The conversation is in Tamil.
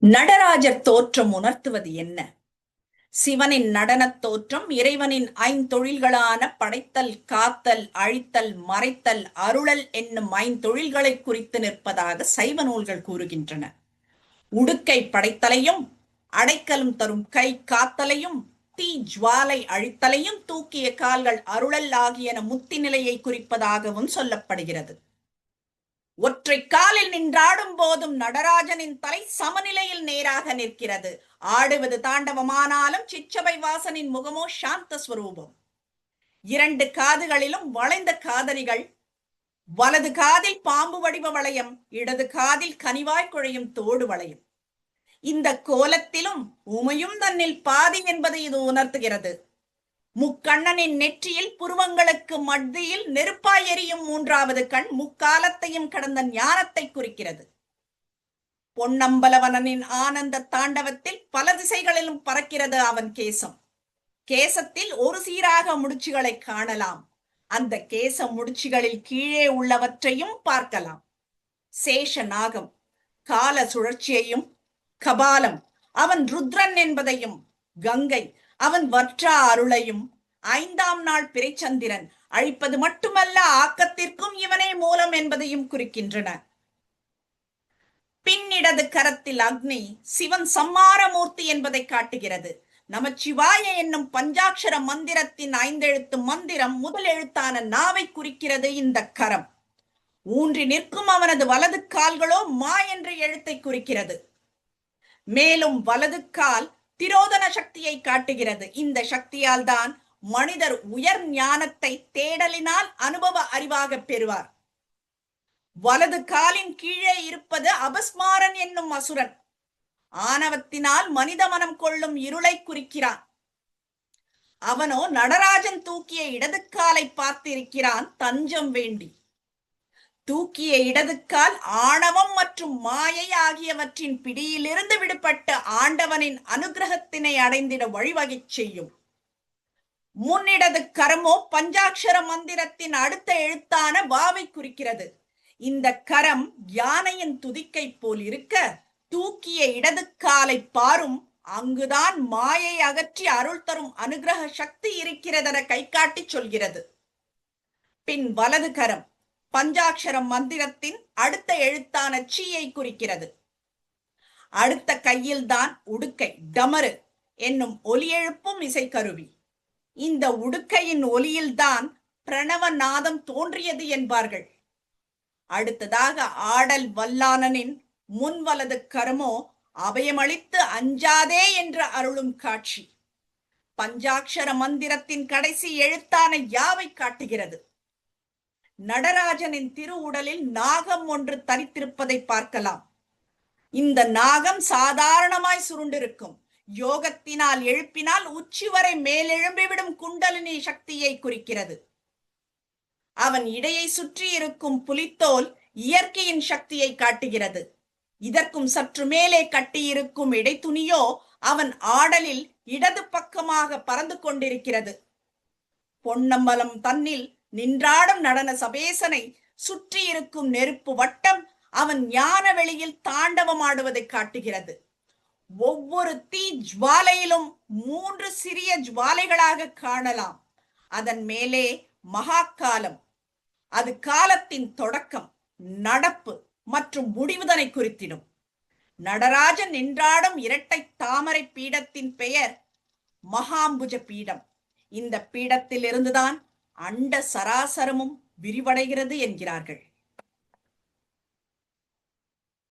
நடராஜர் தோற்றம் உணர்த்துவது என்ன? சிவனின் நடனத் தோற்றம் இறைவனின் ஐந்தொழில்களான படைத்தல், காத்தல், அழித்தல், மறைத்தல், அருளல் என்னும் ஐந்தொழில்களை குறித்து நிற்பதாக சைவ நூல்கள் கூறுகின்றன. உடுக்கை படைத்தலையும், அடைக்கலும் தரும் கை காத்தலையும், தீ ஜுவாலை அழித்தலையும், தூக்கிய கால்கள் அருளல் ஆகியன முத்தி நிலையை குறிப்பதாகவும் சொல்லப்படுகிறது. ஒற்றை காலில் நின்றாடும் போதும் நடராஜனின் தலை சமநிலையில் நேராக நிற்கிறது. ஆடுவது தாண்டவமானாலும் சிற்றபை வாசனின் முகமோ சாந்த ஸ்வரூபம். இரண்டு காதுகளிலும் வளைந்த காதணிகள், வலது காதில் பாம்பு வடிவ வளையம், இடது காதில் கனிவாய் குழையும் தோடு வளையம். இந்த கோலத்திலும் உமையும் தன்னில் பாதி என்பதை இது உணர்த்துகிறது. முக்கண்ணனின் நெற்றியில் புருவங்களுக்கு மத்தியில் நெருப்பாய் எரியும் மூன்றாவது கண் முக்காலத்தையும் கடந்த ஞானத்தை குறிக்கிறது. பொன்னம்பலவனனின் ஆனந்த தாண்டவத்தில் பல திசைகளிலும் பறக்கிறது அவன் கேசம். கேசத்தில் ஒரு சீராக முடிச்சுகளை காணலாம். அந்த கேச முடிச்சுகளில் கீழே உள்ளவற்றையும் பார்க்கலாம். சேஷ நாகம் கால சுழற்சியையும், கபாலம் அவன் ருத்ரன் என்பதையும், கங்கை அவன் வற்றா அருளையும், ஐந்தாம் நாள் பிறைச்சந்திரன் அழிப்பது மட்டுமல்ல ஆக்கத்திற்கும் இவனே மூலம் என்பதையும் குறிக்கின்றன. பின்னிடது கரத்தில் அக்னி சிவன் சம்மாரமூர்த்தி என்பதை காட்டுகிறது. நமச்சிவாய என்னும் பஞ்சாட்சர மந்திரத்தின் ஐந்தெழுத்து மந்திரம் முதல் எழுத்தான நாவை குறிக்கிறது. இந்த கரம் ஊன்றி நிற்கும் அவனது வலது கால்களோ மா என்ற எழுத்தை குறிக்கிறது. மேலும் வலது கால் திரோதன சக்தியை காட்டுகிறது. இந்த சக்தியால் தான் மனிதர் உயர் ஞானத்தை தேடலினால் அனுபவ அறிவாக பெறுவார். வலது காலின் கீழே இருப்பது அபஸ்மாரன் என்னும் அசுரன். ஆணவத்தினால் மனித மனம் கொள்ளும் இருளை குறிக்கிறான். அவனோ நடராஜன் தூக்கிய இடது காலை பார்த்திருக்கிறான் தஞ்சம் வேண்டி. தூக்கிய இடதுக்கால் ஆணவம் மற்றும் மாயை ஆகியவற்றின் பிடியிலிருந்து விடுபட்டு ஆண்டவனின் அனுகிரகத்தினை அடைந்திட வழிவகை செய்யும். முன்னிடது கரமோ பஞ்சாட்சர மந்திரத்தின் அடுத்த எழுத்தான வாவை குறிக்கிறது. இந்த கரம் யானையின் துதிக்கை போல் இருக்க, தூக்கிய இடது காலை பாரும் அங்குதான் மாயை அகற்றி அருள் தரும் அனுகிரக சக்தி இருக்கிறதென கை காட்டி சொல்கிறது. பின் வலது கரம் பஞ்சாட்சரம் மந்திரத்தின் அடுத்த எழுத்தான சீயை குறிக்கிறது. அடுத்த கையில்தான் உடுக்கை டமரு என்னும் ஒலி எழுப்பும் இசைக்கருவி. இந்த உடுக்கையின் ஒலியில்தான் பிரணவ நாதம் தோன்றியது என்பார்கள். அடுத்ததாக ஆடல் வல்லானனின் முன் வலது கரமோ அபயமளித்து அஞ்சாதே என்று அருளும் காட்சி. பஞ்சாட்சர மந்திரத்தின் கடைசி எழுத்தான யாவை காட்டுகிறது. நடராஜனின் திருவுடலில் நாகம் ஒன்று தரித்திருப்பதை பார்க்கலாம். இந்த நாகம் சாதாரணமாய் சுருண்டிருக்கும். யோகத்தினால் எழுப்பினால் உச்சி வரை மேலெழும்பிவிடும் குண்டலினி சக்தியை குறிக்கிறது. அவன் இடையை சுற்றி இருக்கும் புலித்தோல் இயற்கையின் சக்தியை காட்டுகிறது. இதற்கும் சற்று மேலே கட்டியிருக்கும் இடைத்துணியோ அவன் ஆடலில் இடது பக்கமாக பறந்து கொண்டிருக்கிறது. பொன்னம்பலம் தன்னில் நின்றாடும் நடன சபேசனை சுற்றி இருக்கும் நெருப்பு வட்டம் அவன் ஞான வெளியில் தாண்டவமாடுவதை காட்டுகிறது. ஒவ்வொரு தீ ஜுவாலையிலும் 3 சிறிய ஜுவாலைகளாக காணலாம். அதன் மேலே மகாகாலம், அது காலத்தின் தொடக்கம், நடப்பு மற்றும் முடிவுதனை குறித்திடும். நடராஜன் நின்றாடும் இரட்டை தாமரை பீடத்தின் பெயர் மகாம்புஜ பீடம். இந்த பீடத்தில் இருந்துதான் அண்ட சராசரமும் விரிவடைகிறது என்கிறார்கள்.